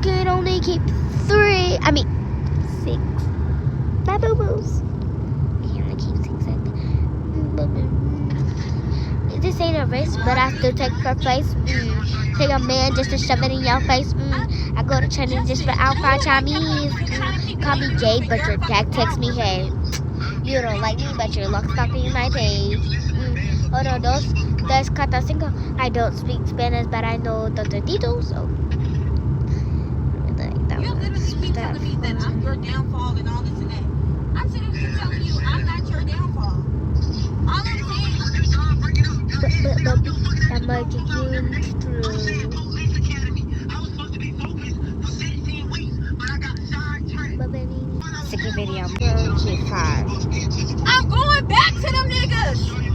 can only keep 3. I mean 6. My boo boos. Can only keep 6. This ain't a race, but I still take first place. Take a man just to shove it in your face. I go to China just for Alpha Chinese. Call me Jay, but your dad texts me, hey. You don't like me, but you're locked up in my page. Hold on, dos cata cinco. I don't speak Spanish, but I know the toditos, so. Like, that You're literally telling me that I'm your downfall and all this and that. I'm sitting here telling you I'm not your downfall. All I'm saying is that might get you through. Second video, I'm 5. I'm going back to them niggas.